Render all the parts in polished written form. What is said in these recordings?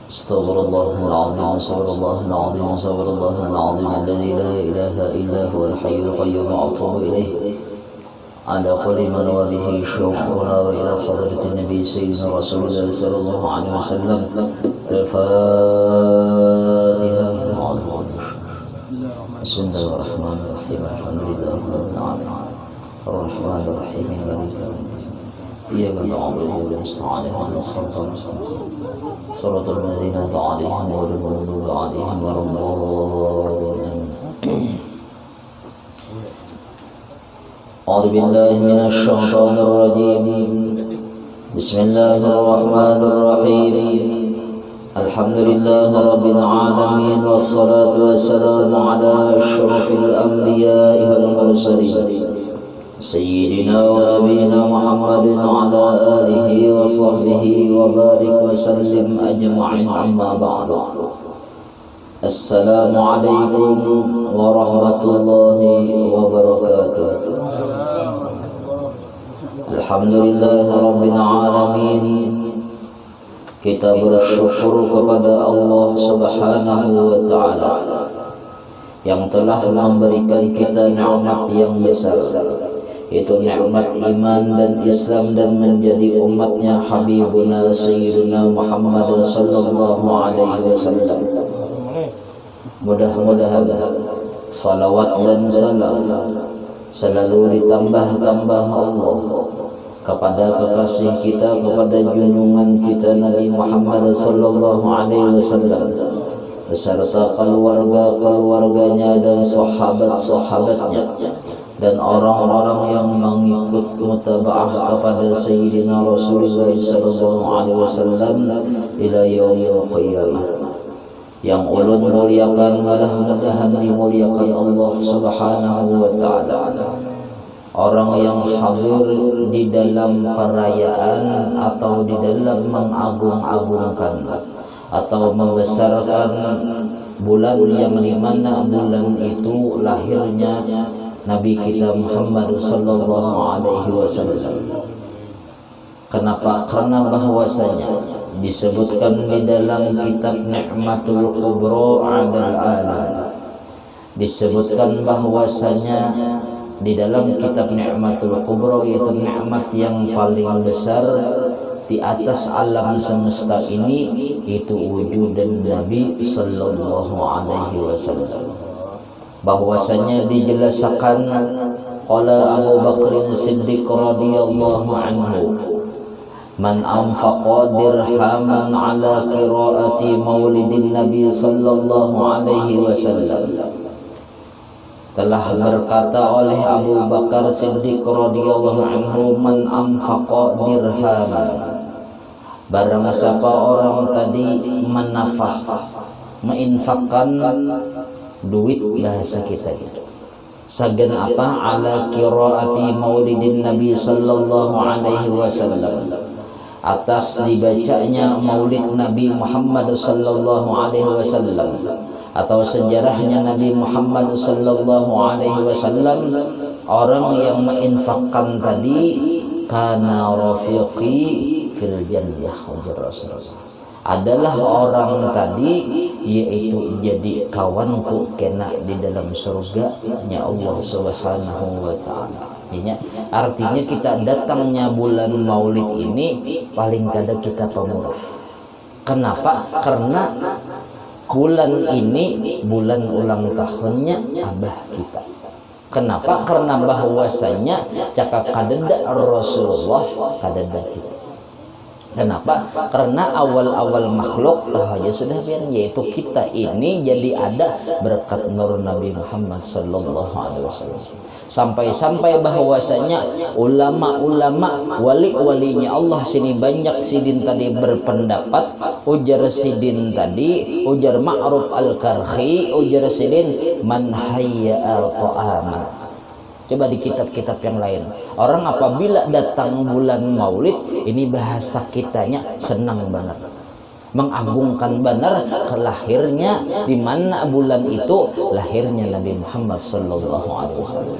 استغفر الله العظيم استغفر الله العظيم استغفر الله العظيم الذي لا إله إلا هو الحي القيوم أتوب إليه على كل من وبه شوفنا وإلى حضرة النبي سيدنا رسول الله صلى الله عليه وسلم الفاتحة. بسم الله الرحمن الرحيم الحمد لله رب العالمين الرحمن الرحيم مالك يوم الدين إياك نعبد وإياك نستعين اهدنا الصراط المستقيم صراط الذين أنعمت عليهم غير المغضوب عليهم ولا الضالين. أعوذ بالله من الشيطان الرجيم بسم الله الرحمن الرحيم الحمد لله رب العالمين والصلاة والسلام على أشرف الأنبياء والمرسلين سيدنا ونبينا محمد وعلى آله وصحبه وبارك وسلم أجمعين. أما بعد السلام عليكم ورحمة الله وبركاته. الحمد لله رب العالمين. Kita bersyukur kepada Allah Subhanahu wa Ta'ala yang telah memberikan kita nikmat yang besar, itu nikmat iman dan Islam dan menjadi umatnya Habibuna Sayyidina Muhammad sallallahu alaihi wasallam. Mudah-mudahan salawat dan salam selalu ditambah-tambah Allah kepada kekasih kita, kepada junjungan kita Nabi Muhammad sallallahu alaihi wasallam beserta keluarga-keluarganya dan sahabat-sahabatnya dan orang-orang yang mengikut mutabaah kepada Sayyidina Rasulullah sallallahu alaihi wasallam ila yaumil qiyamah. Yang ulun muliakan, mudah-mudahan dimuliakan Allah Subhanahu wa Ta'ala. Orang yang hadir di dalam perayaan atau di dalam mengagung-agungkan atau membesarkan bulan yang dimana bulan itu lahirnya Nabi kita Muhammad sallallahu alaihi wasallam. Kenapa? Karena bahwasanya disebutkan di dalam kitab Ni'matul Kubra Adal Alam, disebutkan bahwasanya di dalam kitab Ni'matul Kubra, yaitu nikmat yang paling besar di atas alam semesta ini, itu wujudan Nabi sallallahu alaihi wasallam. Bahwasanya dijelaskan qala Abu Bakr Siddiq radhiyallahu anhu, man anfaqa dirhaman ala qiraati maulidin Nabi sallallahu alaihi wasallam. Telah berkata oleh Abu Bakar Siddiq radhiyallahu anhu, man anfaqa dirhaman, barang siapa orang tadi menafah, menginfakkan duit bahasa kita itu sagan apa, ala qiraati maulidin Nabi sallallahu alaihi wasallam, atas dibacanya maulid Nabi Muhammad sallallahu alaihi wasallam atau sejarahnya Nabi Muhammad sallallahu alaihi wasallam. Orang yang menginfakkan tadi kana rafiqi fil jannah, ujar Rasulullah, adalah orang tadi yaitu jadi kawanku kena di dalam surga-Nya Allah Subhanahu wa Ta'ala. Artinya kita datangnya bulan Maulid ini paling kada kita pemurah. Kenapa? Karena bulan ini bulan ulang tahunnya abah kita. Kenapa? Karena bahwasanya cakap kadeda Rasulullah kadeda kita. Kenapa? Karena awal-awal makhluk ya sudah pian, yaitu kita ini jadi ada berkat nur Nabi Muhammad sallallahu alaihi wasallam. Sampai-sampai bahwasanya ulama-ulama wali-walinya Allah sini banyak sidin tadi berpendapat, ujar sidin tadi, ujar Ma'ruf al-Karhi, ujar sidin man hayya al-ta'aman. Coba di kitab-kitab yang lain, orang apabila datang bulan maulid, ini bahasa kitanya senang benar, mengagungkan benar kelahirnya, di mana bulan itu lahirnya Nabi Muhammad sallallahu alaihi wasallam.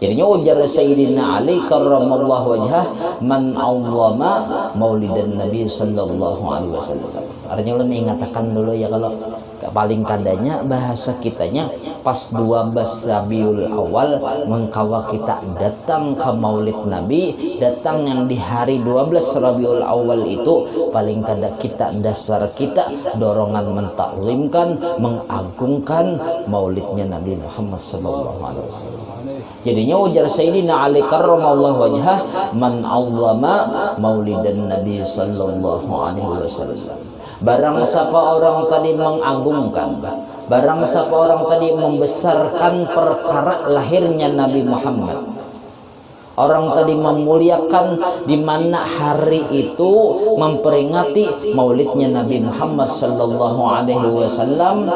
Jadinya ujar Sayyidina Ali karramallahu wajhah man awwama maulidan Nabi sallallahu alaihi wasallam. Artinya lebih mengatakan dulu ya, kalau paling kadanya bahasa kitanya pas 12 Rabiul Awal mengkawa kita datang ke maulid Nabi, datang yang di hari 12 Rabiul Awal itu paling kada kita dasar kita dorongan mentaklimkan, mengagungkan maulidnya Nabi Muhammad sallallahu alaihi wasallam. Jadinya ujar Sayyidina Ali karramallahu wajhah man awwama maulidan Nabi sallallahu alaihi wasallam. Barang siapa orang tadi mengagungkan, barang siapa orang tadi membesarkan perkara lahirnya Nabi Muhammad, orang tadi memuliakan di mana hari itu memperingati maulidnya Nabi Muhammad sallallahu alaihi wasallam,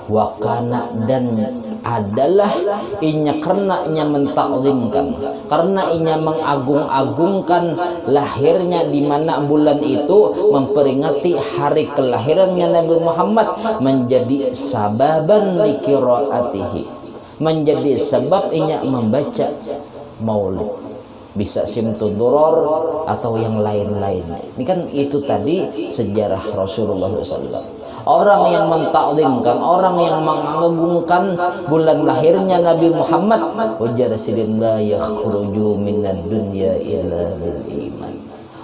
wakana dan adalah inya karenanya mentaklimkan, karena inya mengagung-agungkan lahirnya di mana bulan itu memperingati hari kelahirannya Nabi Muhammad, menjadi sababan liqiraatihi, menjadi sebab inya membaca maulid, bisa simtud duror atau yang lain-lainnya. Ini kan itu tadi sejarah Rasulullah SAW. Orang yang mentaklimkan, orang yang mengagungkan bulan lahirnya Nabi Muhammad, ujar sidin la yakhruju minad dunya illa bil iman.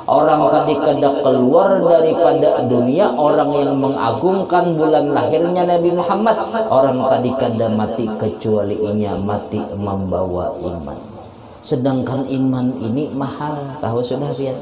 Orang tadi kada keluar daripada dunia, orang yang mengagungkan bulan lahirnya Nabi Muhammad, orang tadi kada mati kecuali inya mati membawa iman. Sedangkan iman ini mahal, tahu sudah biar.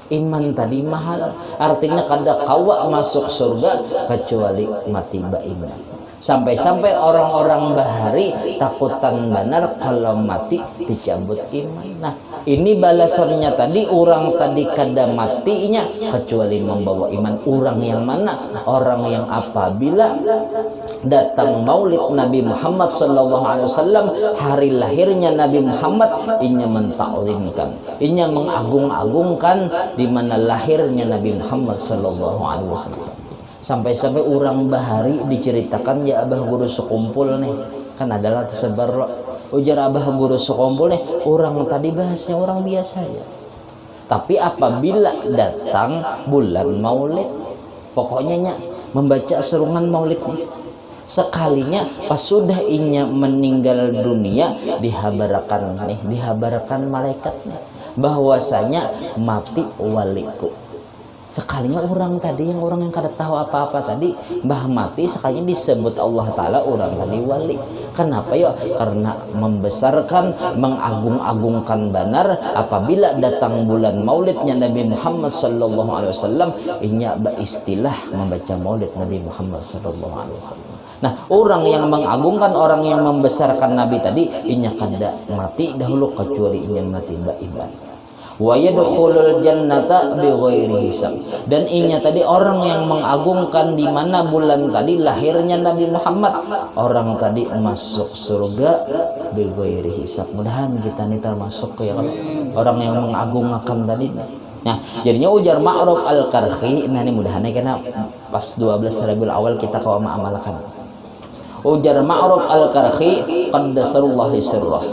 Iman tadi mahal, artinya kada kawa masuk surga kecuali mati beriman. Sampai-sampai orang-orang bahari takutan benar kalau mati dicabut iman. Nah, ini balasannya tadi, orang tadi kada matinya kecuali membawa iman. Orang yang mana? Orang yang apabila datang maulid Nabi Muhammad SAW, hari lahirnya Nabi Muhammad, inya mentaklimkan, inya mengagung-agungkan di mana lahirnya Nabi Muhammad SAW. Sampai-sampai orang bahari diceritakan, ya abah guru sekumpul nih, kan adalah tersebar ujar abah guru sekumpul nih, orang tadi bahasnya orang biasa ya, tapi apabila datang bulan maulid, pokoknya membaca serungan maulid nih, sekalinya pas sudah inya meninggal dunia dihabarkan malaikat nih, bahwasanya mati waliku. Sekalinya orang tadi yang kada tahu apa-apa tadi bah mati, sekalinya disebut Allah Ta'ala orang tadi wali. Kenapa ya? Karena membesarkan, mengagung-agungkan benar apabila datang bulan maulidnya Nabi Muhammad SAW, inya beristilah membaca maulid Nabi Muhammad SAW. Nah, orang yang mengagungkan, orang yang membesarkan Nabi tadi, inya kada mati dahulu kecuali inya mati beriman. Wa yadkhulul jannata bighairi hisab, dan inya tadi orang yang mengagungkan di mana bulan tadi lahirnya Nabi Muhammad, orang tadi masuk surga bighairi hisab. Mudahan kita nih termasuk ya orang yang mengagungkan tadi. Nah, jadinya ujar Ma'ruf al-Karhi, nah ini mudahan karena pas 12 Rabiul Awal kita kau mengamalkan. Ujar Ma'ruf al-Karhi qaddasallahu sirrah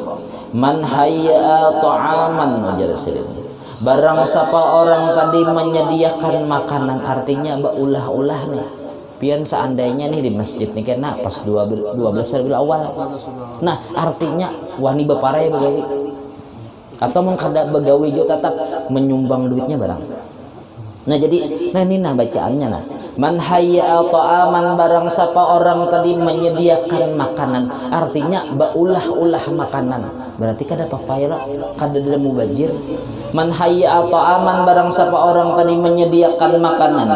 man hayya ta'aman, ujar sirrah. Barang siapa orang tadi menyediakan makanan, artinya ulah-ulah nih. Pian seandainya nih di masjid nih kena pas 12 Rabiul Awal. Nah, artinya wani beparai begawi atau mengkada begawi jo tetap menyumbang duitnya barang. Nah jadi, ini bacaannya nah. Man hayya ta'aman, barang siapa orang tadi menyediakan makanan, artinya baulah-ulah makanan. Berarti kada papayra, kada ada mubajir. Man hayya ta'aman, barang siapa orang tadi menyediakan makanan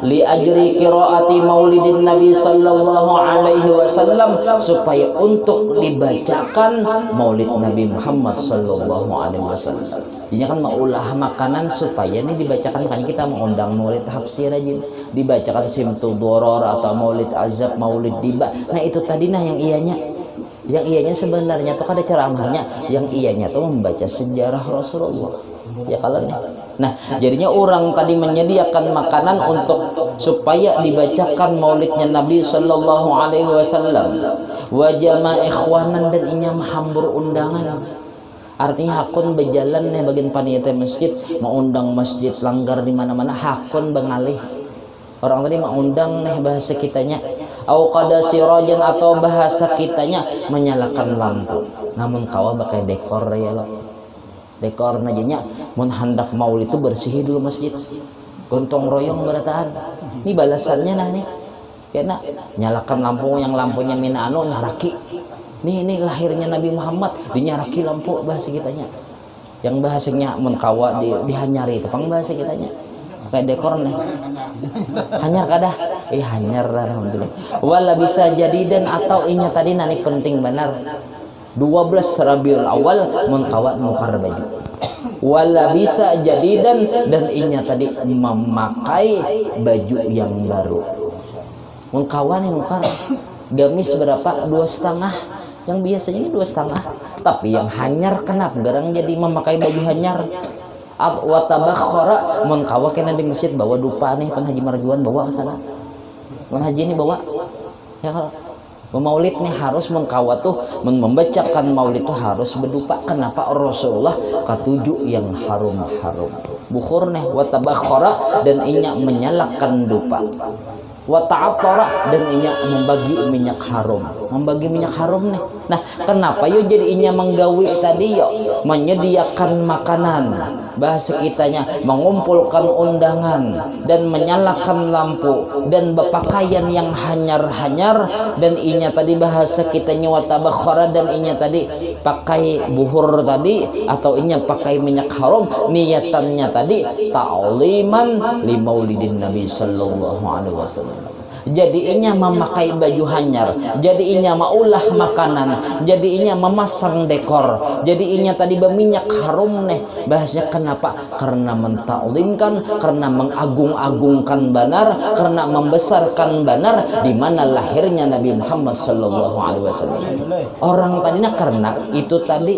li ajri qiraati maulidin Nabi sallallahu alaihi wasallam, supaya untuk dibacakan maulid Nabi Muhammad sallallahu alaihi wasallam. Ini kan maulah makanan supaya ini dibacakan, kan kita mengundang maulid hafsir aja, dibacakan simtul doror atau maulid azab, maulid diba. Nah itu tadi nah yang ianya sebenarnya tuh kada ceramahnya, yang ianya tuh membaca sejarah Rasulullah ya kalau nih. Nah jadinya orang tadi menyediakan makanan untuk supaya dibacakan maulidnya Nabi sallallahu alaihi wasallam, wa jama' ikhwanan, dan inya mahambur undangan. Artinya hakun berjalan nih bagian panitia masjid, mengundang masjid langgar di mana-mana, hakun bengalih. Orang tadi mengundang nih bahasa kitanya, au qada sirajan, atau bahasa kitanya menyalakan lampu. Namun kawa pakai dekor ya lo. Dekor najanya mun hendak maulid itu bersihi dulu masjid. Gontong royong berataan. Ini balasannya nah nih. Karena nyalakan lampu, yang lampunya mina anu nyaraki. Ini lahirnya Nabi Muhammad dinyaraki lampu bahasa kitanya. Yang bahasanya menkawa dihanyari itu pang bahasa kitanya. Kayak dekor nih. Hanyar kada? Hanyar alhamdulillah. Wala bisa jadi, dan atau inya tadi nani penting benar. 12 Rabiul Awal menkawa nukar baju. Wala bisa jadi, dan inya tadi memakai baju yang baru. Menkawa nih nukar. Gamis berapa? 2,5. Yang biasanya ini 2,5, tapi yang hanyar kenapa garang jadi memakai baju hanyar. Wa tabakhara, mun kawa kena di masjid bawa dupa nih, pan Haji Marjuan bawa ke sana, mun haji ini bawa ya. Kalau maulid nih harus mun kawa tuh membacakan maulid tuh harus berdupa. Kenapa? Rasulullah ketujuh yang harum-harum bukhur nih. Wa tabakhara, dan inya menyalakan dupa. Wa ta'attara, dan inya membagi minyak harum. Membagi minyak harum nih. Nah, kenapa yo jadi inya menggawi tadi yo menyediakan makanan. Bahasa kitanya mengumpulkan undangan dan menyalakan lampu dan berpakaian yang hanyar-hanyar, dan inya tadi bahasa kitanya wa tabakhara, dan inya tadi pakai buhur tadi atau inya pakai minyak harum, niatannya tadi ta'liman li maulidin Nabi sallallahu alaihi wasallam. Jadi inya memakai baju hanyar, jadi inya maulah makanan, jadi inya memasang dekor, jadi inya tadi berminyak harum nih. Bahasanya kenapa? Karena mentaklimkan, karena mengagung-agungkan banar, karena membesarkan banar di mana lahirnya Nabi Muhammad sallallahu alaihi wasallam. Orang tadinya karena itu tadi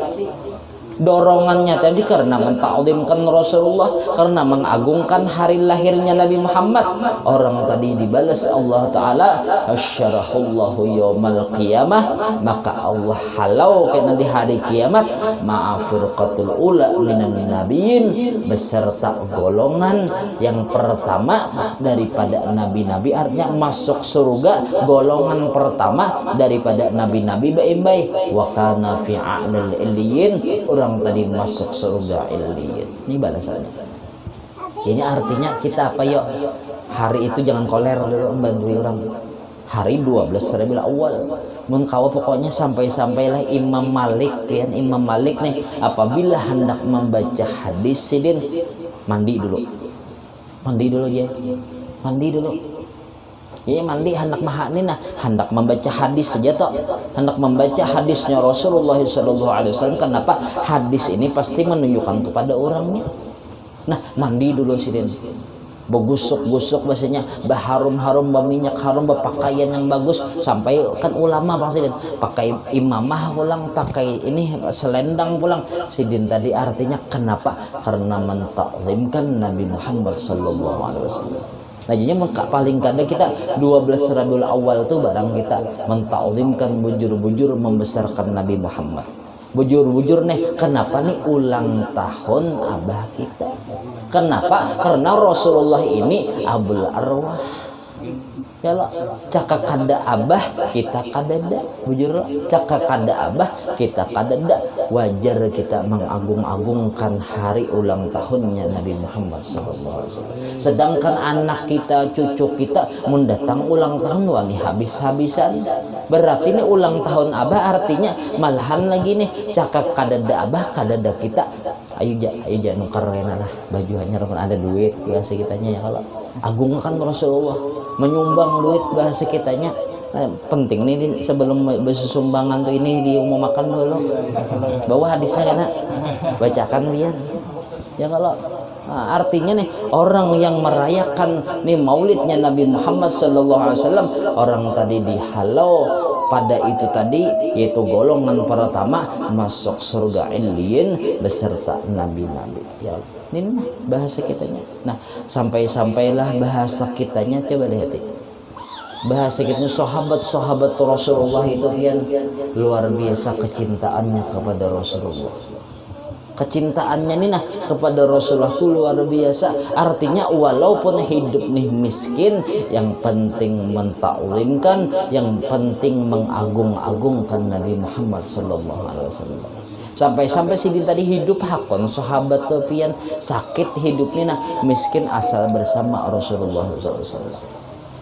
dorongannya tadi karena mentaklimkan Rasulullah, karena mengagungkan hari lahirnya Nabi Muhammad. Orang tadi dibalas Allah Ta'ala, asyarahullahu yawmal qiyamah, maka Allah halau kena di hari kiamat ma'afirqatul ula minan nabiyin, beserta golongan yang pertama daripada nabi-nabi. Artinya masuk surga golongan pertama daripada nabi-nabi baik-baik. Wa kana fi a'lal illiyin, orang tadi masuk surga illiyin. Ini balasannya. Ini artinya kita apa yuk? Hari itu jangan koler dulu membantu orang. Hari 12 Rabiul Awal. Mun kawa pokoknya sampai-sampailah Imam Malik ya, Imam Malik nih apabila hendak membaca hadis sidin mandi dulu. Mandi dulu ya. Mandi dulu. Ya mandi hendak mahani nah hendak membaca hadis saja toh, hendak membaca hadisnya Rasulullah sallallahu alaihi wasallam. Kenapa? Hadis ini pasti menunjukkan kepada orangnya. Nah mandi dulu sidin, begusuk-gusuk bahasanya, berharum-harum, berminyak harum, berpakaian yang bagus. Sampai kan ulama bang sidin pakai imamah pulang, pakai ini selendang pulang sidin tadi. Artinya kenapa? Karena mentaklimkan Nabi Muhammad sallallahu alaihi wasallam. Nah jadinya paling kadang kita 12 Rabiul Awal tuh barang kita mentaklimkan, bujur-bujur membesarkan Nabi Muhammad. Bujur-bujur nih, kenapa nih ulang tahun abah kita? Kenapa? Karena Rasulullah ini abul arwah. Ya lah, caka kada abah kita kadada, bujur lah. Caka kada abah kita kadada. Wajar kita mengagung-agungkan hari ulang tahunnya Nabi Muhammad SAW. Sedangkan anak kita, cucu kita mendatang ulang tahun wani habis-habisan. Berarti ini ulang tahun abah artinya malahan lagi nih caka kadada abah kadada kita. Ayo ja nukar lah baju hanya ada duit biasa kitanya ya kalau agungkan Rasulullah menyumbang duit bahasa kitanya. Penting nih sebelum bersumbangan tuh ini diumumkan dulu bahwa hadisnya kan bacakan biar ya kalau artinya nih orang yang merayakan nih maulidnya Nabi Muhammad SAW orang tadi dihalau pada itu tadi yaitu golongan pertama masuk surga Illiyin beserta nabi-nabi. Ya ini bahasa kitanya. Nah sampailah bahasa kitanya coba lihat bahasa kita sahabat Rasulullah itu yang luar biasa kecintaannya kepada Rasulullah. Kecintaannya nih kepada Rasulullah itu luar biasa. Artinya walaupun hidup nih miskin, yang penting mentaklimkan, yang penting mengagung-agungkan Nabi Muhammad SAW. Sampai-sampai si tadi hidup hakon sahabat tepian sakit hidupnya miskin asal bersama Rasulullah SAW.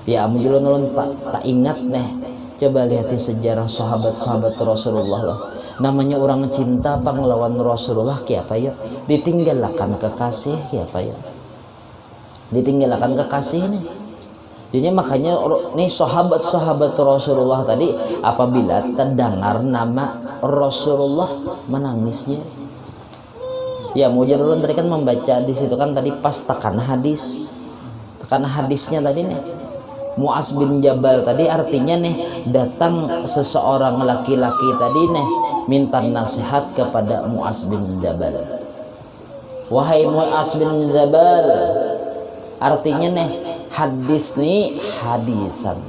Ya amjulun tak ingat nih. Coba lihat sejarah sahabat-sahabat Rasulullah lah. Namanya orang cinta pahlawan Rasulullah siapa ya? Ditinggalkan kekasih siapa ya? Ditinggalkan kekasih nih. Jadi makanya nih sahabat-sahabat Rasulullah tadi apabila terdengar nama Rasulullah menangisnya. Ya mujarulun tadi kan membaca di situ kan tadi pas tekan hadis. Tekan hadisnya tadi nih. Mu'az bin Jabal tadi artinya nih datang seseorang laki-laki tadi nih minta nasihat kepada Mu'az bin Jabal. Wahai Mu'az bin Jabal, artinya nih hadis nih hadisan.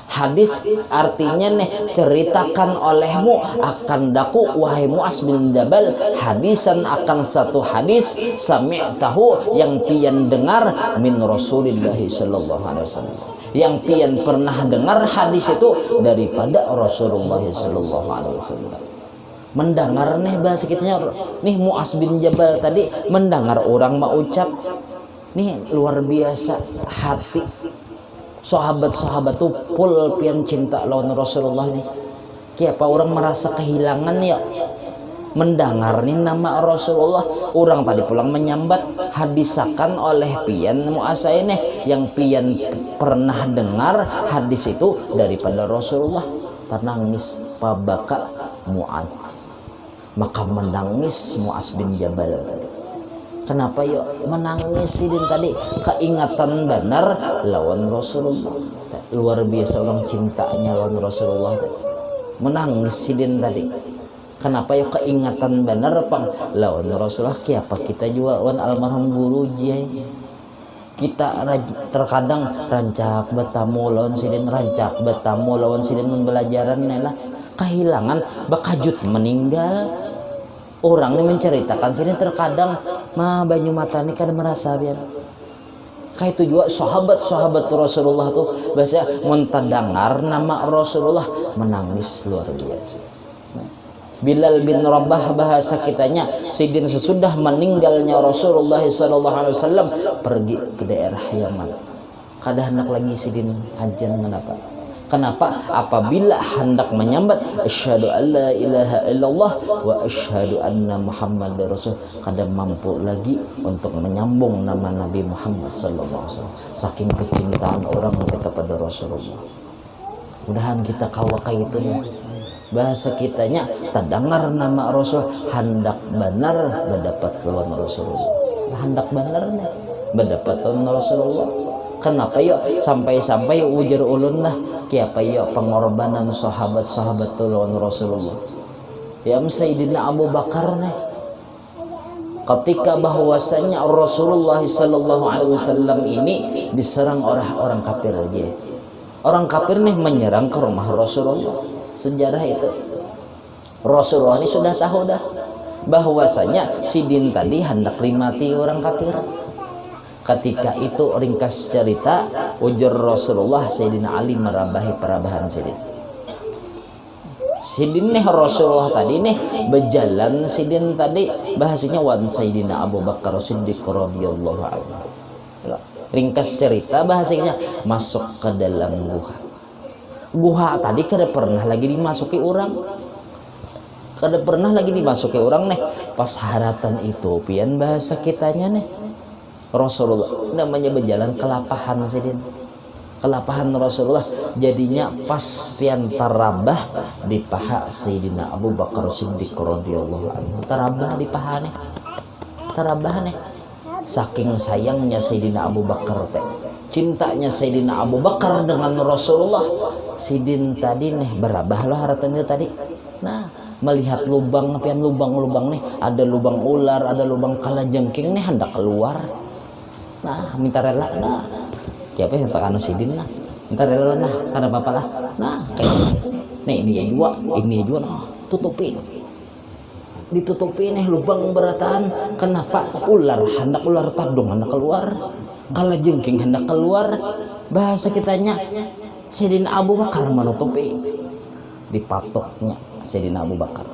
Hadis artinya nih ceritakan olehmu akan daku wahai Mu'az bin Jabal hadisan akan satu hadis sami'tahu yang pian dengar min Rasulillah sallallahu alaihi wasallam. Yang pian pernah dengar hadis itu daripada Rasulullah sallallahu alaihi wasallam. Mendengar nih bahasa kitanya nih Mu'az bin Jabal tadi mendengar orang mau ucap nih luar biasa hati sahabat-sahabat tuh full pian cinta lawan Rasulullah nih. Kiapa orang merasa kehilangan ya mendengar nih nama Rasulullah. Orang tadi pulang menyambat hadisakan oleh pian Mu'az nih yang pian pernah dengar hadis itu daripada Rasulullah. Ternangis pabaka Mu'az. Maka menangis Mu'az bin Jabal tadi. Kenapa yuk menangis sidin tadi keingatan benar lawan Rasulullah. Luar biasa orang cintanya lawan Rasulullah tadi. Menangis sidin tadi. Kenapa yuk keingatan benar pang lawan Rasulullah. Kiapa kita juga lawan almarhum guru jai. Kita terkadang rancak bertamu lawan sidin, rancak bertamu lawan sidin pembelajaran lah kehilangan bakajut meninggal. Orang ini menceritakan sini terkadang mah banyu mata ini kan merasa biar kayak itu juga sahabat Rasulullah tuh biasanya mendengar nama Rasulullah menangis luar biasa. Bilal bin Rabah bahasa kitanya sidin sesudah meninggalnya Rasulullah SAW pergi ke daerah Yaman. Kada hendak lagi sidin ajan Kenapa? Apabila hendak menyambat asyhadu alla ilaha illallah wa asyhadu anna Muhammadar Rasul, kada mampu lagi untuk menyambung nama Nabi Muhammad sallallahu alaihi wasallam saking kecintaan orang kepada Rasulullah. Mudahan kita kawa kayak itu bahasa kitanya terdengar nama Rasul hendak benar mendapat lawan Rasulullah. Hendak benar nih mendapat lawan Rasulullah. Kenapa yuk sampai ujar ulun lah kiapa yuk pengorbanan sahabat-sahabat lawan Rasulullah. Ya Sayyidina Abu Bakar nih ketika bahwasanya Rasulullah sallallahu alaihi wasallam ini diserang orang kafir aja. Orang kafir nih menyerang ke rumah Rasulullah. Sejarah itu Rasulullah ini sudah tahu dah bahwasanya sidin tadi hendak mati orang kafir. Ketika itu ringkas cerita, ujar Rasulullah Sayyidina Ali merabahi perabahan Sidin. Sidin nih Rasulullah tadi nih berjalan Sidin tadi bahasanya wan Sayyidina Abu Bakar Siddiq radhiyallahu anhu. Ringkas cerita bahasanya masuk ke dalam guha. Guha tadi kada pernah lagi dimasuki orang. Kada pernah lagi dimasuki orang nih. Pas haratan itu pian bahasa kitanya nih. Rasulullah namanya berjalan kelapahan Sidin. Kelapahan Rasulullah jadinya pas pian tarabah di paha Sayyidina Abu Bakar Siddiq radhiyallahu anhu. Tarabah di paha nih. Tarabah nih. Saking sayangnya Sayyidina Abu Bakar teh. Cintanya Sayyidina Abu Bakar dengan Rasulullah. Sidin tadi nih berabah loh haratannya tadi. Nah, melihat lubang pian lubang-lubang nih, ada lubang ular, ada lubang kalajengking nih hendak keluar. Nah, minta rela. Nah, siapa yang tak anu Sidin nah. Minta rela nah, karena apa lah. Nah, kayak nih ini juga nah, tutupi. Ditutupi nih lubang beratan. Kenapa? Ular hendak ular tadung hendak keluar. Kalajengking hendak keluar. Bahasa kitanya Sayyidina Abu Bakar menutupi. Dipatoknya Sayyidina Abu Bakar.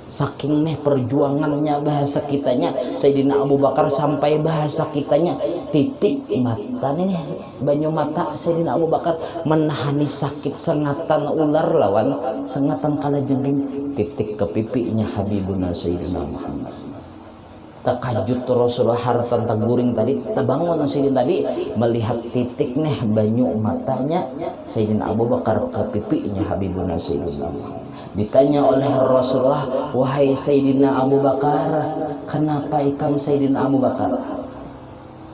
Saking nih perjuangannya bahasa kitanya Sayyidina Abu Bakar sampai bahasa kitanya titik mata nih banyu mata Sayyidina Abu Bakar menahani sakit sengatan ular lawan sengatan kalajengking titik ke pipinya Habibuna Sayyidina Muhammad. Takajut Rasulullah hartan taguring tadi tabangun Sayyidina tadi melihat titik nih banyu matanya Sayyidina Abu Bakar ke pipinya Habibuna Sayyidina Muhammad. Ditanya oleh Rasulullah, wahai Sayyidina Abu Bakar, kenapa ikam Sayyidina Abu Bakar?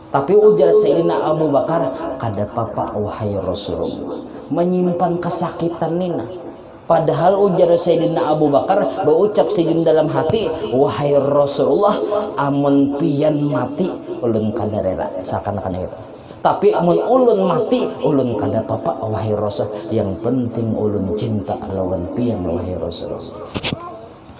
Tapi ujar Sayyidina Abu Bakar, kada papa wahai Rasulullah, menyimpan kesakitan nina. Padahal ujar Sayyidina Abu Bakar berucap Sayyidina dalam hati, wahai Rasulullah, amun pian mati ulun kada rela, seakan-akan gitu. Tapi amun ulun mati ulun kada papa wahai Rasul, yang penting ulun cinta lawan pian wahai Rasulullah.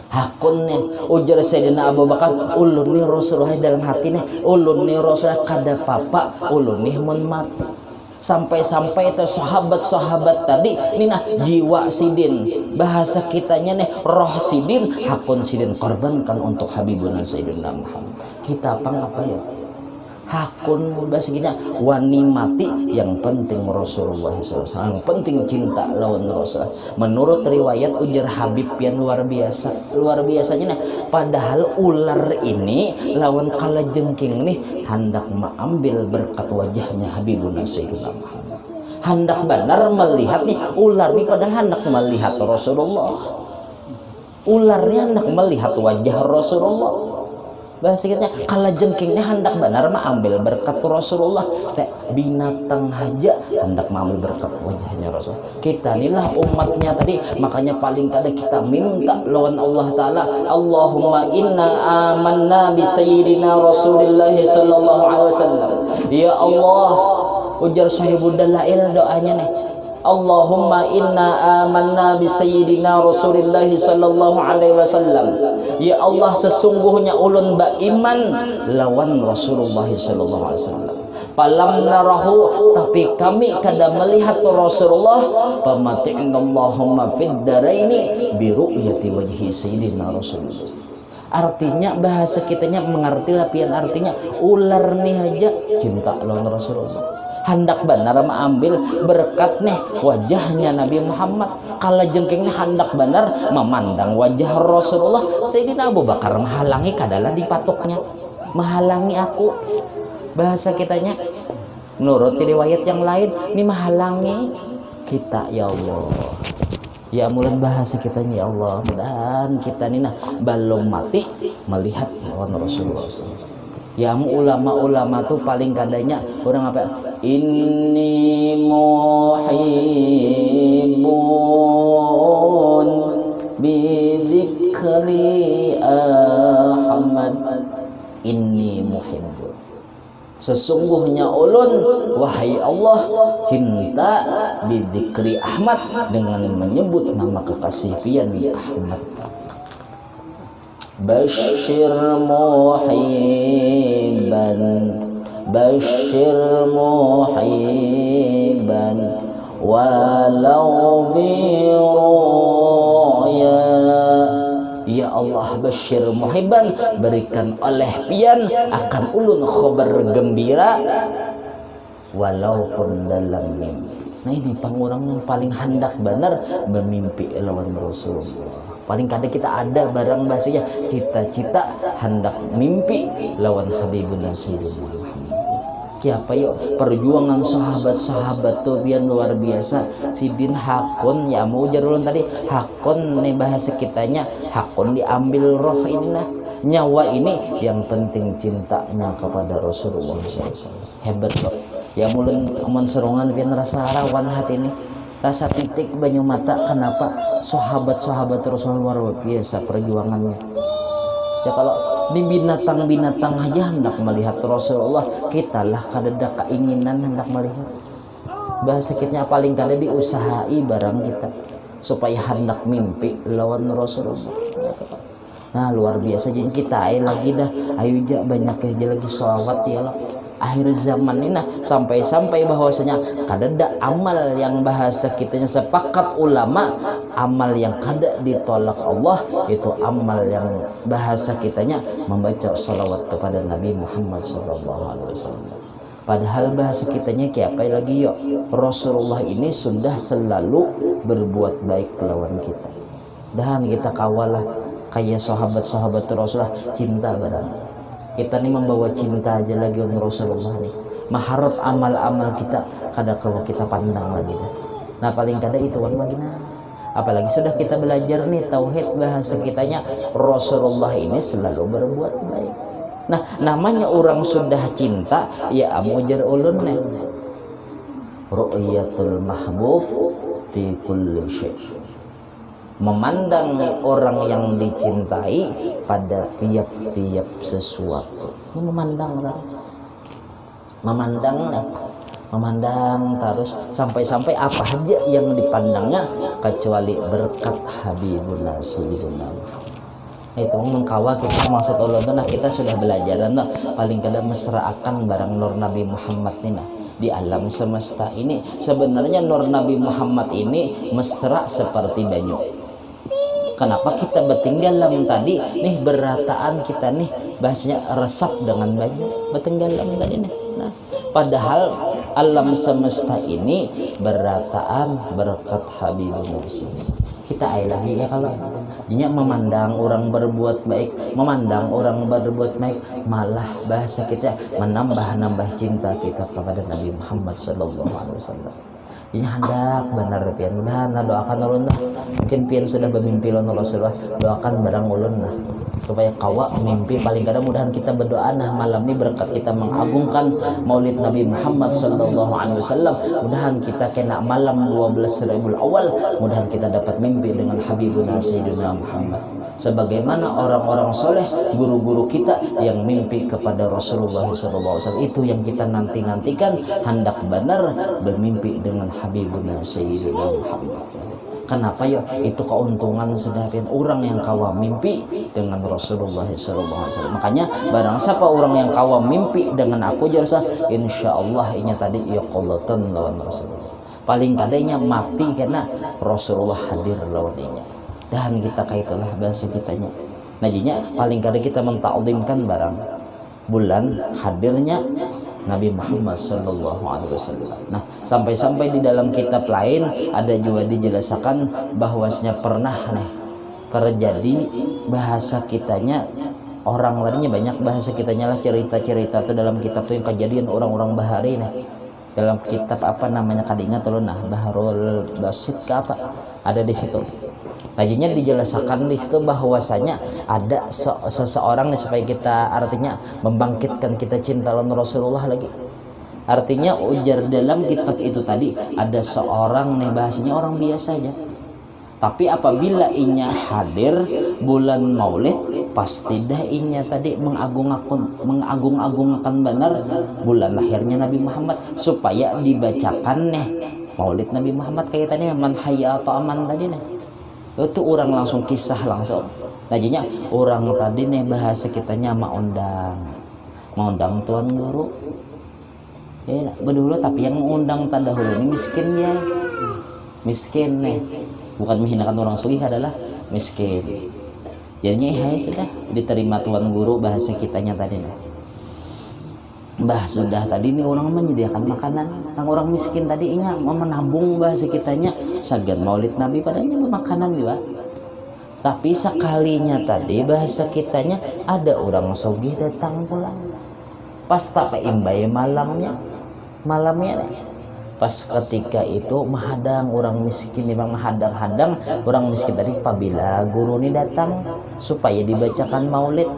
Hakun nih ujar Sayyidina Abu Bakar, ulun nih Rasulullah dalam hati nih, ulun nih Rasulullah kada papa ulun nih mun mati. Sampai-sampai itu sahabat-sahabat tadi nina jiwa Sidin bahasa kitanya nih roh Sidin hakun Sidin korbankan untuk Habibuna Sayyidina Muhammad. Kita apa ya hakun bahasa kita wani mati yang penting Rasulullah SAW, yang penting cinta lawan Rasulullah. Menurut riwayat ujar Habib yang luar biasanya nih, padahal ular ini lawan kalajengking nih hendak mengambil berkat wajahnya Habibuna Sayyidina Muhammad. Hendak benar melihat nih ular nih, padahal hendak melihat Rasulullah. Ularnya hendak melihat wajah Rasulullah. Bahasa kita kalajengkingnya hendak benar mengambil berkat Rasulullah. Binatang aja hendak mengambil berkat wajahnya Rasul. Kita inilah umatnya tadi, makanya paling kada kita minta lawan Allah Ta'ala, Allahumma inna amanna bi sayyidina Rasulillah sallallahu alaihi wasallam. Ya Allah, ujar sahibul dalail doanya nih, Allahumma inna amanna bi sayyidina Rasulillah sallallahu alaihi wasallam. Ya Allah, sesungguhnya ulun beriman lawan Rasulullah sallallahu alaihi wasallam. Palam narahu, tapi kami kada melihat Rasulullah. Pamatin Allahumma fid daraini bi ru'yati wajhi sayyidina Rasulullah. Artinya bahasa kitanya mengerti lapian artinya ular nih aja cinta lawan Rasulullah. Hendak benar mengambil berkat nih wajahnya Nabi Muhammad. Kalajengkingnya hendak benar memandang wajah Rasulullah. Sayyidina Abu Bakar menghalangi kadalah dipatoknya, menghalangi aku. Bahasa kitanya menurut riwayat yang lain ini menghalangi kita. Ya Allah, ya mulan bahasa kitanya, ya Allah, mudahan kita nih nah belum mati melihat lawan Rasulullah SAW. Ya ulama-ulama tuh paling kadanya orang apa? Inni muhibbun bidzikri Ahmad. Inni muhibbun. Sesungguhnya ulun wahai Allah cinta bidzikri Ahmad dengan menyebut nama kekasih pian Ahmad. Bashir muhibban bashir muhibban walau biru'ya. Ya Allah, bashir muhibban, berikan oleh pian akan ulun khabar gembira walaupun dalam mimpi. Nah ini pangurang yang paling hendak benar bermimpi lawan Rasulullah. Paling kadang kita ada barang bahasanya cita-cita hendak mimpi lawan Habibuna Sayyidina Muhammad. Kiapa yuk perjuangan sahabat-sahabat tuh biar luar biasa. Si bin hakun ya mau jarulun tadi hakun nih bahasa kitanya hakun diambil roh ini nah nyawa ini yang penting cintanya kepada Rasulullah SAW. Hebat loh ya mulun aman serongan pian rasa rawan hati ini rasa titik banyu mata. Kenapa sahabat-sahabat Rasulullah luar biasa perjuangannya ya. Kalau di binatang-binatang aja hendak melihat Rasulullah, kitalah kadeda keinginan hendak melihat. Bahasa kitanya paling kada diusahai barang kita supaya hendak mimpi lawan Rasulullah. Nah luar biasa jadi kita lagi dah ayo ja banyak aja lagi sholawat ya lah. Akhir zaman ini nah sampai-sampai bahwasanya kadada amal yang bahasa kitanya sepakat ulama amal yang kada ditolak Allah itu amal yang bahasa kitanya membaca sholawat kepada Nabi Muhammad SAW. Padahal bahasa kitanya kayak apa lagi yuk Rasulullah ini sudah selalu berbuat baik lawan kita dan kita kawalah kayak sahabat-sahabat Rasulullah cinta barang. Kita nih membawa cinta aja lagi untuk Rasulullah nih. Maharap amal-amal kita kada kalau kita pandang lagi dah. Nah paling kada itu wan lagi nah. Apalagi sudah kita belajar nih tauhid bahasa kitanya Rasulullah ini selalu berbuat baik. Nah namanya orang sudah cinta ya amujar ulun nih. Ru'yatul mahbub fi kulli syai'. Memandang orang yang dicintai pada tiap-tiap sesuatu. Ini memandang terus. Memandang terus sampai-sampai apa aja yang dipandangnya kecuali berkat Habibuna Sayyidina Muhammad. Itu mengkawa kita maksud Allah nah kita sudah belajar nah paling kada mesraakan barang nur Nabi Muhammad ini nah. Di alam semesta ini sebenarnya nur Nabi Muhammad ini mesra seperti banyu. Kenapa kita bertinggalan tadi nih berataan kita nih bahasanya resap dengan banyu bertinggalan tadi nih. Nah, padahal alam semesta ini berataan berkat Habibullah. Kita lagi ya kalau ini memandang orang berbuat baik, malah bahasa kita menambah cinta kita kepada Nabi Muhammad SAW. Ini hendak benar pian mudahan doakan ulun lah. Mungkin pian sudah bermimpi lawan Rasulullah, doakan barang ulun lah supaya kawa mimpi paling kadang mudahan kita berdoa nah malam ini berkat kita mengagungkan Maulid Nabi Muhammad SAW. Mudahan kita kena malam 12 Rabiul Awal, mudahan kita dapat mimpi dengan Habibuna Sayyidina Muhammad. Sebagaimana orang-orang soleh, guru-guru kita yang mimpi kepada Rasulullah SAW, itu yang kita nantikan hendak benar bermimpi dengan Habibuna Sayyidina Muhammad. Kenapa ya? Itu keuntungan sudah pian orang yang kawa mimpi dengan Rasulullah SAW. Makanya barang siapa orang yang kawa mimpi dengan aku jasa, insya Allah inya tadi ya qallatan lawan Rasulullah. Paling kadanya mati karena Rasulullah hadir lawan inya. Dan kita kaitulah bahasa kitanya. Najinya paling kadang kita mentaklimkan barang bulan hadirnya Nabi Muhammad SAW. Nah, sampai-sampai di dalam kitab lain ada juga dijelaskan bahwasanya pernah nih terjadi bahasa kitanya orang lainnya banyak bahasa kitanya lah cerita-cerita itu dalam kitab itu yang kejadian orang-orang bahari nih. Dalam kitab apa namanya kadingat tuh nah Baharul Basit ke apa ada di situ. Laginya dijelaskan di situ bahwasanya ada seseorang nih supaya kita artinya membangkitkan kita cinta lawan Rasulullah lagi. Artinya ujar dalam kitab itu tadi ada seorang nih bahasanya orang biasa aja. Tapi apabila inya hadir bulan Maulid pasti dah inya tadi mengagung-agungkan benar bulan lahirnya Nabi Muhammad supaya dibacakan nih Maulid Nabi Muhammad kaitannya man hayya atau aman tadi nih. Itu orang langsung kisah langsung. Najinya orang tadi nih bahasa kitanya mau undang tuan guru Ya, berdulu tapi yang mengundang terdahulu ini miskin ya. Miskin nih. Bukan menghinakan orang sugih, adalah miskin. Jadinya ya sudah diterima tuan guru bahasa kitanya tadi nih. Bah sudah tadi nih orang menyediakan makanan, yang orang miskin tadi inya mau menabung bahasa kitanya sagan maulid Nabi padanya makanan juga. Tapi sekalinya tadi bahasa kitanya ada orang sugih datang pulang. Pas tak imbai malamnya pas ketika itu menghadang orang miskin, memang menghadang-hadang orang miskin tadi apabila guru ini datang supaya dibacakan maulid.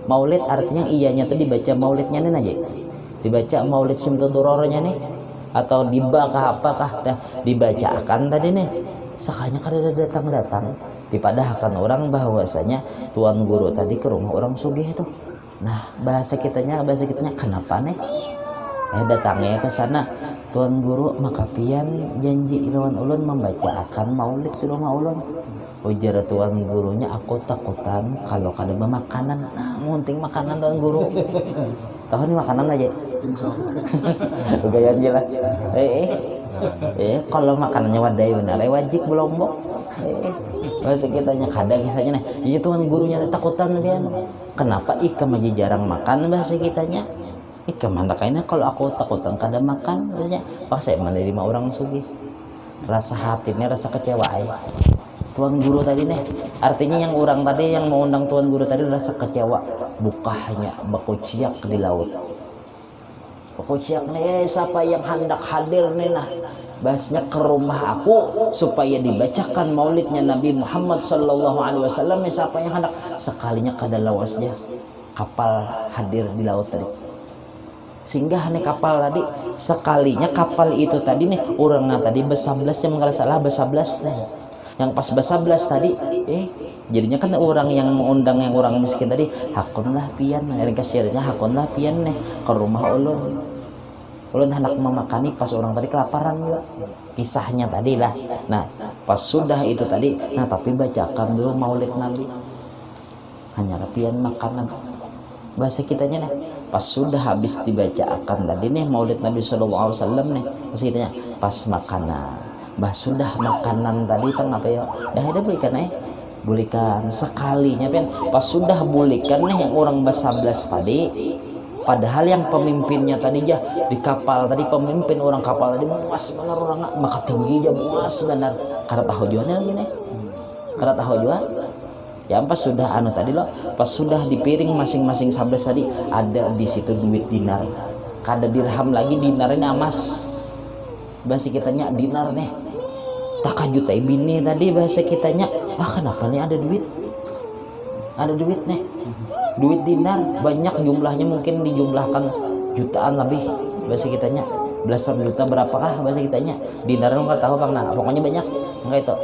Maulid artinya iyanya tuh dibaca maulidnya nih aja, dibaca maulid simtuturornya nih, atau dibakah apakah dah dibacakan tadi nih. Sakanya kada datang dipadahkan orang bahwasanya tuan guru tadi ke rumah orang sugih itu. Nah bahasa kitanya kenapa nih datangnya ke sana tuan guru makapian janji lawan ulun membacakan maulid di rumah ulun. Ujar tuan gurunya, aku takutan kalau kada makanan. Nah ngunting makanan tuan guru tahu nih makanan aja gayaan jelas kalau makanannya wadai benar wajib belombok. Bahasa kitanya kadang kisahnya nih iya tuan gurunya takutan pian. Kenapa ikam aja jarang makan bahasa kitanya. Ikam handaknya kalau aku takutan kada makan biasanya pas saya menerima orang sugih. Rasa hatinya rasa kecewa tuan guru tadi nih, artinya yang orang tadi yang mau undang tuan guru tadi rasa kecewa, bukahnya bakuciak di laut. Bakuciak nih, siapa yang hendak hadir nih nah, bahasnya ke rumah aku supaya dibacakan maulidnya Nabi Muhammad sallallahu alaihi wasallam. Siapa yang hendak sekalinya kada lawasnya kapal hadir di laut tadi. Sehingga nih kapal tadi sekalinya kapal itu tadi nih orangnya tadi besablas yang kalau salah besablas nih. Yang pas besablas tadi jadinya kan orang yang mengundang yang orang miskin tadi hakunlah pian kasirnya hakunlah pian nih ke rumah ulun hendak memakani pas orang tadi kelaparan juga kisahnya tadi lah. Nah pas sudah itu tadi nah tapi bacakan dulu maulid Nabi hanya pian makanan bahasa kitanya nih pas sudah habis dibacakan tadi nih maulid Nabi sallallahu alaihi wasallam nih bahasa kitanya pas makanan bah sudah makanan tadi kan apa ya dah ada belikan sekalinya pian pas sudah belikan nih yang orang basablas tadi padahal yang pemimpinnya tadi ya di kapal tadi pemimpin orang kapal tadi muas benar orang maka tinggi aja muas benar kada tahu jualnya lagi nih kada tahu jual ya pas sudah tadi loh pas sudah di piring masing-masing sabdas tadi ada di situ duit dinar kada dirham lagi dinar ini emas bahasa kitanya dinar nih takajutai bini tadi bahasa kitanya kenapa nih ada duit nih duit dinar banyak jumlahnya mungkin dijumlahkan jutaan lebih bahasa kitanya belasan juta berapakah bahasa kitanya dinar nggak tahu bang nah pokoknya banyak enggak itu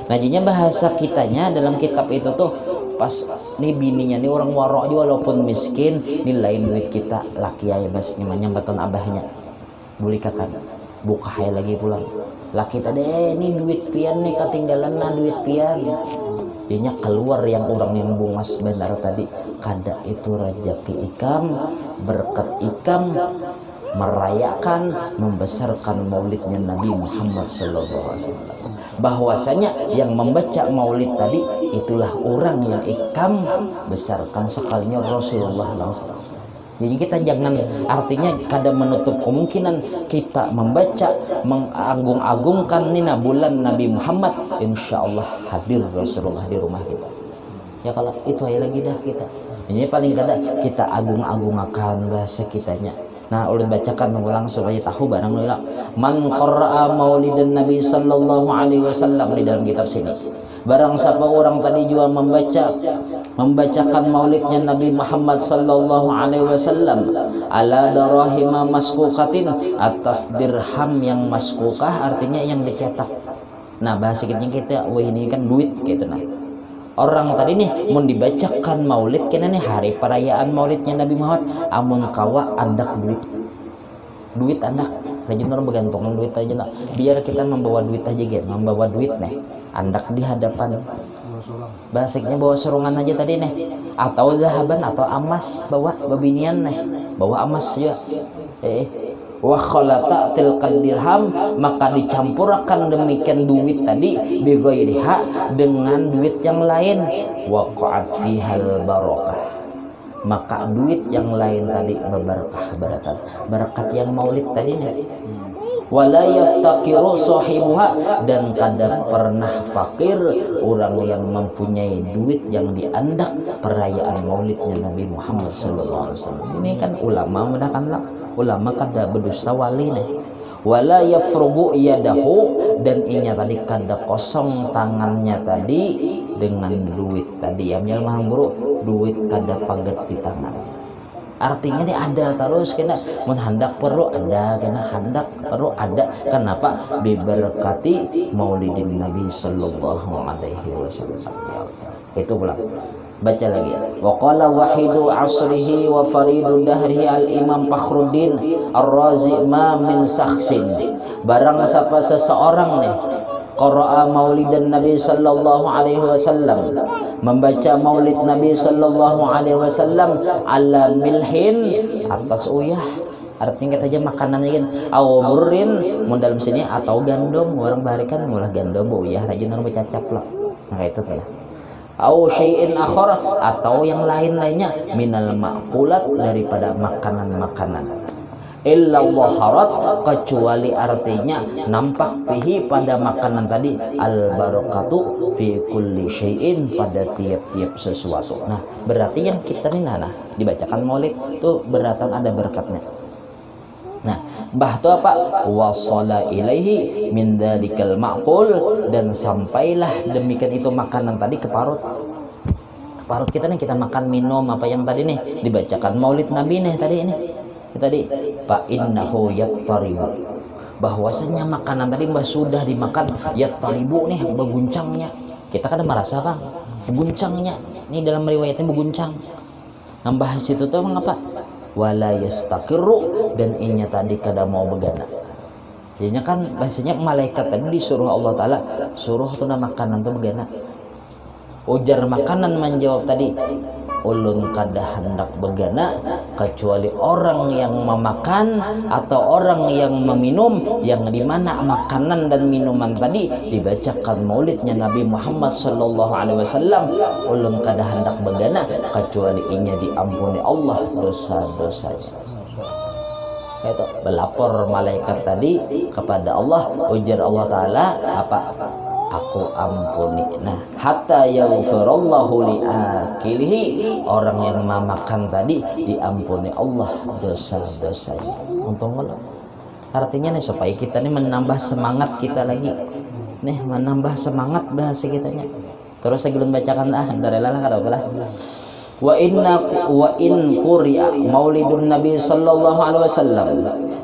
nah jadinya bahasa kitanya dalam kitab itu tuh pas nih bininya nih orang warok aja walaupun miskin nilai duit kita laki aja bahasanya nyambatan abahnya bulikakan buka hai lagi pulang laki tadi ini duit pian nih ketinggalan nah duit pian jadinya keluar yang orang yang bungas benar tadi kada itu rezeki ikam berkat ikam merayakan membesarkan maulidnya Nabi Muhammad sallallahu alaihi wasallam bahwasanya yang membaca maulid tadi itulah orang yang ikam besarkan sekalinya Rasulullah SAW. Jadi kita jangan artinya kada menutup kemungkinan kita membaca mengagung-agungkan nina bulan Nabi Muhammad insya Allah hadir Rasulullah di rumah kita ya kalau itu aja lagi dah kita ini paling kada kita agung-agungkan bahasa kitanya. Nah ulun bacakan ulang supaya tahu barang ulang man qara'a maulidan Nabi sallallahu alaihi wasallam di dalam kitab sini barang siapa orang tadi juga membacakan maulidnya Nabi Muhammad sallallahu alaihi wasallam ala darahima maskukatin atas dirham yang maskukah artinya yang dicetak. Nah bahasa kita wah ini kan duit gitu nah orang tadi nih mau dibacakan maulid kena nih hari perayaan maulidnya Nabi Muhammad amun kawa andak duit andak rajin orang bergantung duit aja lah biar kita membawa duit aja gitu membawa duit nih andak di hadapan basiknya bawa serungan aja tadi nih atau zahaban atau emas bawa babinian nih bawa emas juga wa khalata tilkal dirham, maka dicampurkan demikian duit tadi bighairiha dengan duit yang lain, waqa'at fihal barakah, maka duit yang lain tadi berberkah, berkat yang maulid tadi nih. Wala yaftakiru sahibuha, dan kadang pernah fakir orang yang mempunyai duit yang diandak perayaan maulidnya Nabi Muhammad SAW. Ini kan ulama mendakanlah, ulama kada berdusta wali nih. Wala yafrugu yadahu, dan inya tadi kada kosong tangannya tadi dengan duit tadi. Yang mahal guru, duit kada paget di tangan. Artinya ini ada terus, kena menghendak perlu ada, kena hendak perlu ada. Kenapa? Biberkati maulidin Nabi Sallallahu Alaihi Wasallam. Itu pula. Baca lagi ya. Wa qala wahidu asrihi wa faridu dahrihi al-imam Fakhruddin Ar-Razi ma min sakhsin. Barang siapa seseorang nih qara'a maulidan Nabi Sallallahu Alaihi Wasallam, membaca maulid Nabi Sallallahu Alaihi Wasallam ala milhin, atas uyah, artinya kita aja makanannya kan aw burrin, mun dalam sini atau gandum, orang barikan mulah gandum uyah rajin orang bercacap lah. Nah itu lah. Aw syai'in akhar, atau yang lain-lainnya minal ma'qulat, daripada makanan-makanan. Illa waharat, kecuali artinya nampak fihi pada makanan tadi al barakatu fi kulli syai'in, pada tiap-tiap sesuatu. Nah berarti yang kita ini dibacakan maulid itu beratan ada berkatnya. Nah bahtu apa? Wasala ilaihi min dalikal ma'qul, dan sampailah demikian itu makanan tadi ke parut kita nih, kita makan minum apa yang tadi nih dibacakan maulid Nabi nih tadi ini tadi fa innahu yattaribu, bahwasanya makanan tadi mbah sudah dimakan yattaribu nih beguncangnya. Kita kan merasa kan beguncangnya ini dalam riwayatnya beguncang. Nambah situ tuh mengapa? Wala yastaqiru, dan inya tadi kada mau begana. Jadinya kan bahasanya malaikat tadi disuruh Allah Ta'ala suruh tuh makanan tuh begana. Ujar makanan menjawab tadi, ulun kada hendak begana kecuali orang yang memakan atau orang yang meminum, yang dimana makanan dan minuman tadi dibacakan maulidnya Nabi Muhammad Sallallahu Alaihi Wasallam. Ulun kada hendak begana kecuali inya diampuni Allah dosa-dosanya. Itu belapor malaikat tadi kepada Allah, ujar Allah Ta'ala apa? Aku ampuni. Nah, hatta yaghfirallahu liakilihi, orang yang memakan tadi diampuni Allah dosa-dosanya. Untung Allah. Artinya nih supaya kita nih menambah semangat kita lagi. Nih menambah semangat bahasa kitanya. Terus saya belum bacakan dari lala kada apa lah. Wa in quri'a maulidun Nabi Sallallahu Alaihi Wasallam,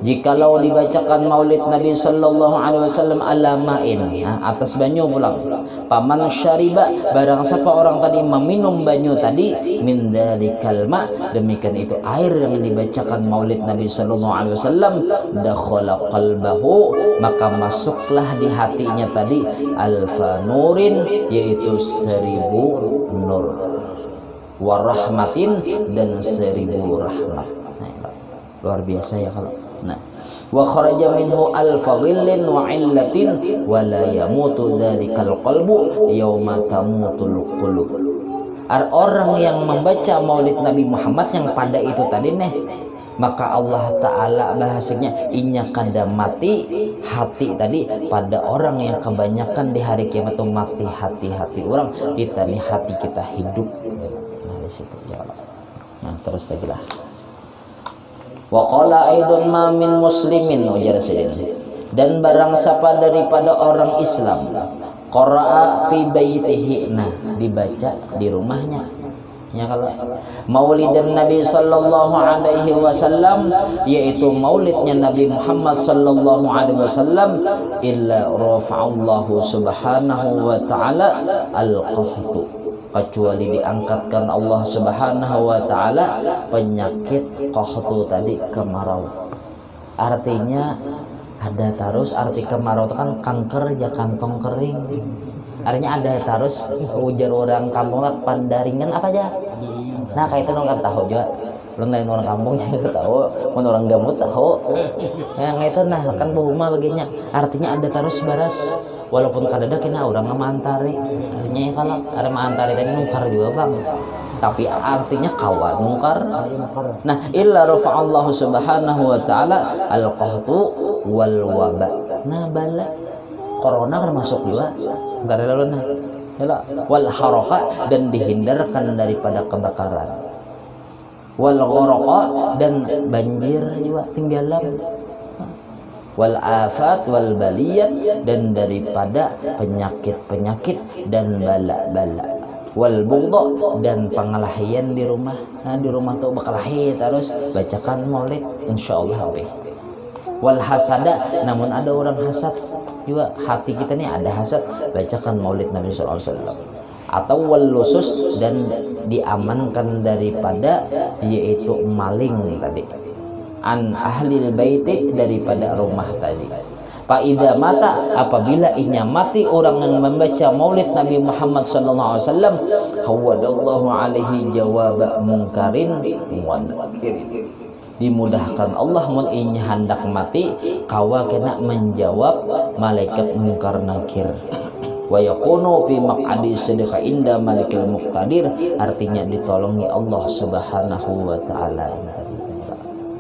jikalau dibacakan maulid Nabi Sallallahu Alaihi Wasallam ala ma'in, atas banyu pulang. Paman syariba, barang siapa orang tadi meminum banyu tadi min dalikal ma, demikian itu air yang dibacakan maulid Nabi Sallallahu Alaihi Wasallam, dakhala qalbahu, maka masuklah di hatinya tadi alfa nurin, yaitu 1000 nur, warahmatin, dan 1000 rahmat. Nah, luar biasa ya kalau. Nah, wa kharaja minhu al-fadhillin wa illatin wa la yamutu dzalikal qalbu yauma tamutul qulub. Orang yang membaca maulid Nabi Muhammad yang pada itu tadi nih, maka Allah Ta'ala bahasanya inya kada mati hati tadi pada orang yang kebanyakan di hari kiamat itu mati hati-hati orang. Kita nih hati kita hidup. Situ, ya Allah. Nah terus lagi lah. Wa qala aidun ma min muslimin, ujar sidin, dan barang siapa daripada orang Islam qara'a fi baitihi, nah dibaca di rumahnya. Ya kalau maulidan Nabi Sallallahu Alaihi Wasallam, yaitu maulidnya Nabi Muhammad Sallallahu Alaihi Wasallam, illa rafa'allahu subhanahu wa ta'ala al-qahtu, kecuali diangkatkan Allah Subhanahu wa Ta'ala penyakit qahtu tadi, kemarau. Artinya ada terus, arti kemarau itu kan kanker ya, kantong kering. Artinya ada terus, ujar orang kampung lah pandaringan apa aja. Nah kayak itu nggak tahu juga. Belum lain orang kampung yang tahu, orang gambut tahu. Yang itu nah kan bahuma baginya. Artinya ada terus baras. Walaupun kadada kena orang ngamantari. Artinya ya kalau ada mantari tadi nungkar juga bang. Tapi artinya kawan nungkar. Nah, illa rafa'allahu subhanahu wa ta'ala al-qahtu wal waba. Nah, bala corona termasuk juga. Enggak ada lalu nah. Wal haraka dan dihindarkan daripada kebakaran. Wal gharaqa dan banjir juga tinggalan. Wal afat wal baliyat dan daripada penyakit-penyakit dan bala-bala. Wal bughdha dan pengalahian di rumah. Nah, di rumah tuh bakalahi terus bacakan maulid insyaallah habis. Wal hasada, namun ada orang hasad juga, hati kita nih ada hasad, bacakan maulid Nabi sallallahu alaihi wasallam. Atau wal lusus dan diamankan daripada yaitu maling tadi. An ahlil baiti daripada rumah tadi. Fa'idha mata, apabila inya mati orang yang membaca maulid Nabi Muhammad sallallahu alaihi wasallam, hawadallahu alaihi jawaba munkarin wa nakirin. Dimudahkan Allah mun inya hendak mati kawa kena menjawab malaikat mungkar nakir. Wa yakunu fi maq'adi sidqa inda malikil muqtadir, artinya ditolongi Allah Subhanahu wa taala.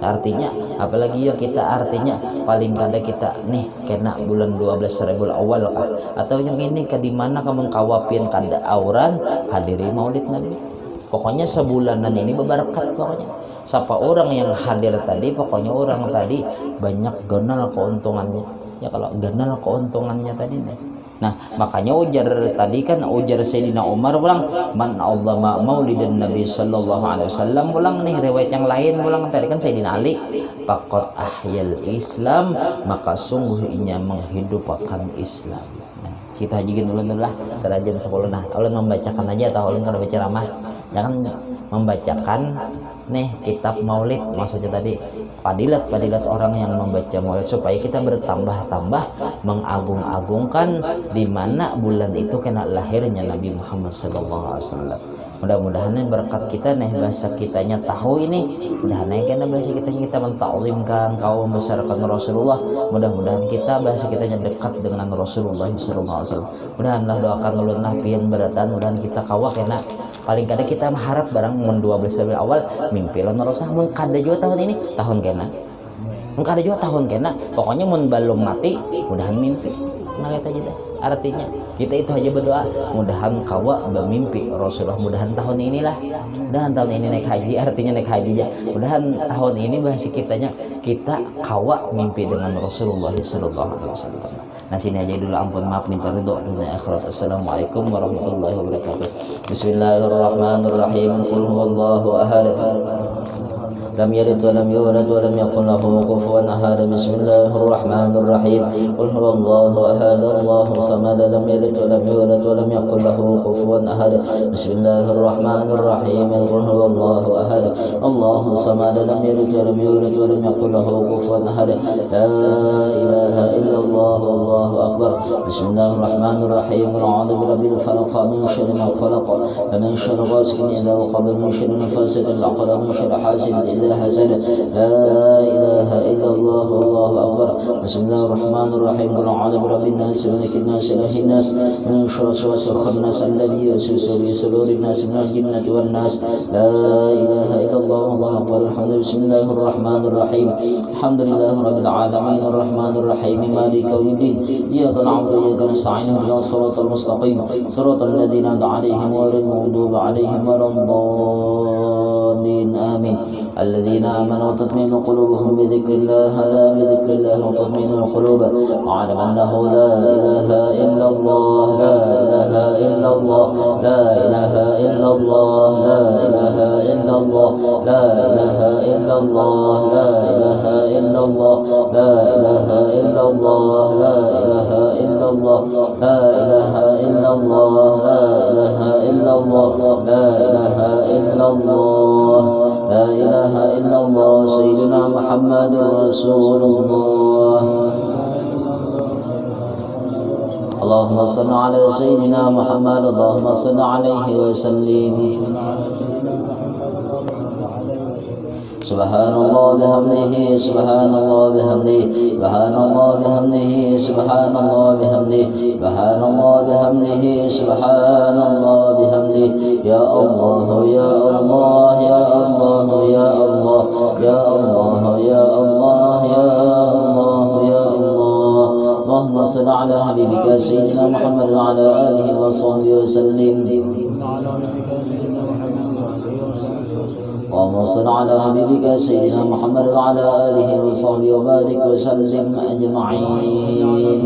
Artinya apalagi ya kita artinya paling kada kita nih kena bulan 12 Rabiul Awal kah, atau yang ini ke di mana kamu kawapin kada auran hadiri maulid Nabi. Pokoknya sebulanan ini berberkat pokoknya. Siapa orang yang hadir tadi pokoknya orang tadi banyak ganal keuntungannya. Ya kalau ganal keuntungannya tadi nih. Nah, makanya ujar tadi kan ujar Sayyidina Umar pulang man Allah maulidan Nabi sallallahu alaihi wasallam pulang nih riwayat yang lain pulang tadi kan Sayyidina Ali faqad ahyal Islam, maka sungguh inya menghidupkan Islam. Nah, kita hajiin dulu lah kerajaan 10 nah. Ulun membacakan aja atau ulun kada baca ceramah. Jangan membacakan nih kitab maulid, maksudnya tadi padilat orang yang membaca maulid supaya kita bertambah-tambah mengagung-agungkan di mana bulan itu kena lahirnya Nabi Muhammad SAW. Mudah-mudahan berkat kita nih bahasa kitanya tahu ini, mudah-mudahan karena bahasa kita mentaklimkan kaum membesarkan Rasulullah, mudah-mudahan kita bahasa kitanya dekat dengan Rasulullah SAW. Mudah-mudahan doakan ulun pian beratan, mudah-mudahan kita kawa kena paling kada kita mengharap barang mun 12 Rabiul Awal mimpi lan Rasulullah mun kada juga tahun ini tahun kena. Mun kada juga tahun kena, pokoknya mun belum mati mudahan mimpi. Nah kita aja artinya kita itu aja berdoa mudahan kawa bermimpi Rasulullah, mudahan tahun inilah, mudahan tahun ini naik haji, artinya naik haji aja, mudahan tahun ini bahasa kitanya kita kawa mimpi dengan Rasulullah sallallahu alaihi wasallam. Nah sini aja dulu, ampun maaf minta ridho dunia akhirat. Assalamualaikum warahmatullahi wabarakatuh. Bismillahirrahmanirrahim. Qul huwallahu ahad. Lam yalid wa lam yulad wa lam yakul lahu kufuwan ahad. Bismillahirrahmanirrahim. Qul huwallahu ahad. Allahu samad. Lam yalid wa lam yulad wa lam yakul lahu kufuwan ahad. Bismillahirrahmanirrahim. Qul huwallahu ahad. Allahu samad. Lam yalid wa lam yulad wa lam yakul lahu kufuwan ahad. La ilaha illallah wallahu akbar. Bismillahirrahmanirrahim. A'udzu birabbil falaq min syarri ma khalaq wa min syarri ghasiqin idza waqab min syarri nafasatil 'uqad min syarri hasidin حسد. لا إله إلا الله والله أكبر. بسم الله الرحمن الرحيم. قل أعوذ برب الناس ملك الناس إله الناس من شر الوسواس الخناس الذي يوسوس في صدور الناس من الجنة والناس. لا إله إلا الله والله أكبر. الحمد بسم الله الرحمن الرحيم. الحمد لله رب العالمين الرحمن الرحيم مالك يوم الدين. إياك نعبد وإياك نستعين اهدنا الصراط المستقيم صراط الذين أنعمت عليهم غير المغضوب عليهم ولا الضالين. آمين. الذين آمنوا وتطمئن قلوبهم بذكر الله. لا بذكر الله وتطمئن القلوب. واعلم أنه لا إله إلا الله. لا إله إلا الله. لا إله إلا الله. لا إله إلا الله. لا إله إلا الله. لا إله إلا الله. لا إله إلا الله. لا إله إلا الله. لا إله إلا الله. لا إله إلا الله. لا إله إلا الله. لا إله إلا الله. سيدنا محمد رسول الله. اللهم صل على سيدنا محمد. اللهم صل عليه وسلم. سبحان الله بحمده سبحان الله بحمده سبحان الله بحمده سبحان الله بحمده سبحان الله بحمده سبحان الله بحمده يا الله يا الله يا الله يا الله يا الله يا الله يا الله يا الله اللهم صل على حبيبك سيدنا محمد وعلى آله وصحبه وسلم. اللهم صل على حبيبك سيدنا محمد وعلى آله وصحبه وبارك وسلم أجمعين.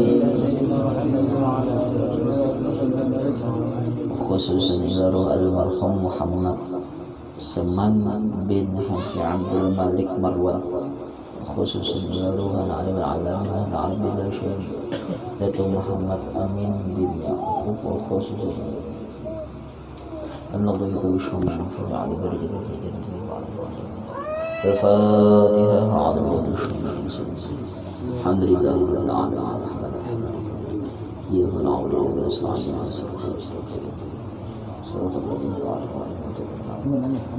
خصوصا إلى روح المرحوم محمد سمان بن حجي عبد الملك مروان، خصوصا إلى روح العالم العلام العرب الشيخ دتو محمد أمين بن يعقوب، وخصوصا أن الله يدوشهم من فرع على بركة الفاتحة على يدوشهم الحمد لله رب العالمين إياك نعبد وإياك نستعين صراط الذين أنعمت عليهم.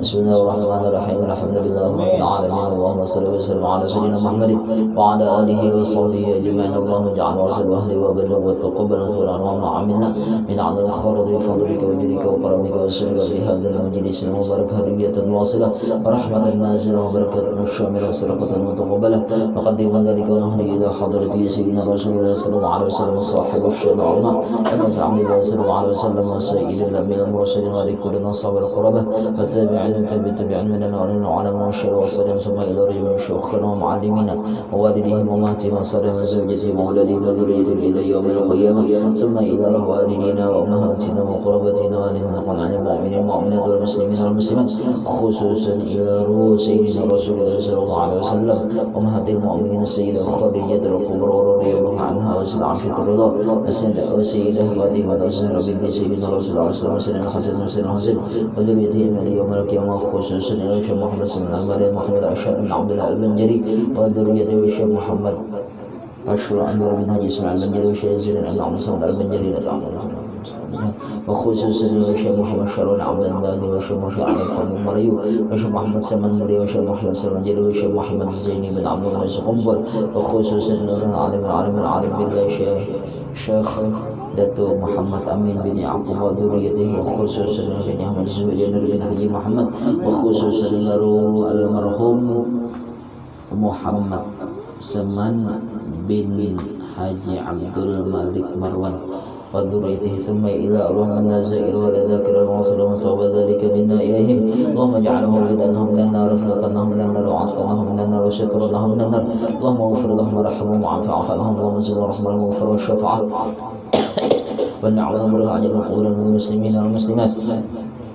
بسم الله الرحمن الرحيم الحمد لله رب العالمين اللهم صل وسلم على سيدنا محمد وعلى آله وصحبه أجمعين. اللهم اجعل وصل وأهله وبلغ وتقبل القرآن وما عملنا من عدد الخير بفضلك وجودك وكرمك وسرك في هذا المجلس المبارك هدية واصلة ورحمة نازلة وبركة شاملة وسرقة متقبلة. وقدم ذلك ونهدي إلى حضرة سيدنا رسول الله صلى الله عليه وسلم صاحب الشهادة العظمى أمة عبد الله صلى الله عليه وسلم وسيد الأنبياء المرسلين ولكل نصاب القربة والتابعين تبعين من العلم والعلم والشر والصلاة ثم إلى رجل شيوخنا ومعلمينا ووالديهم وأمهاتهم وصالح وزوجتهم وأولادهم وذريتهم إلى يوم القيامة ثم إلى والدينا وأمهاتنا وقربتنا ولنقل عن المؤمنين والمؤمنات والمسلمين والمسلمات، خصوصا إلى روح سيدنا رسول الله صلى الله عليه وسلم أمهات المؤمنين السيدة خديجة الكبرى رضي الله عنها وسيدة عائشة الرضا وسيدة فاطمة الزهراء بنت سيدنا رسول الله صلى الله عليه وسلم الحسن وسيدنا الحسين وذريتهم يوم القيامة، خصوصا إلى الشيخ محمد بن عمر محمد أشهر بن عبد الله البنجري وذريته الشيخ محمد أشهر أنور بن حجي اسماعيل البنجري والشيخ زين بن عبد الصمد البنجري وخصوصا إلى الشيخ محمد شرون عبد الباقي والشيخ محمد عبد المريو والشيخ محمد سلمان مريو والشيخ محمد سلمان جري والشيخ محمد الزيني بن عبد المجيد قنبل، وخصوصا إلى العالم العالم بالله الشيخ دتو محمد أمين بن يعقوب وذريته، وخصوصا إلى أحمد الزبير بن حجي محمد، وخصوصا إلى المرحوم محمد سمان بن حجي عبد الملك مروان وذريته، ثم إلى أروح من الزائر ولذاكر الواصل وصوب ذلك منا إليهم. اللهم اجعلهم غدانهم من النار فلقناهم من النار وعتقناهم من النار وشكرناهم من النار. اللهم اغفر لهم وارحمهم وعف عنهم. اللهم زد ورحمة المغفرة والشفاعة والنعمة والعجل والقبول من المسلمين والمسلمات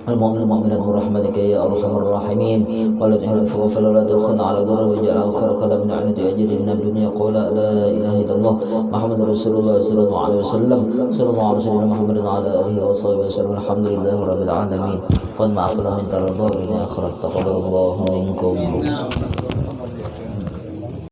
المؤمن المؤمنات برحمتك يا أرحم الراحمين. ولا تجعل فغفر ولا تأخذنا على ضرر واجعله خير من عنة أجلنا الدنيا. قول لا إله إلا الله محمد رسول الله صلى الله عليه وسلم صلى الله عليه وسلم محمد وعلى آله وصحبه وسلم. الحمد لله رب العالمين. قد معكم من ترضى من آخرة تقبل الله منكم.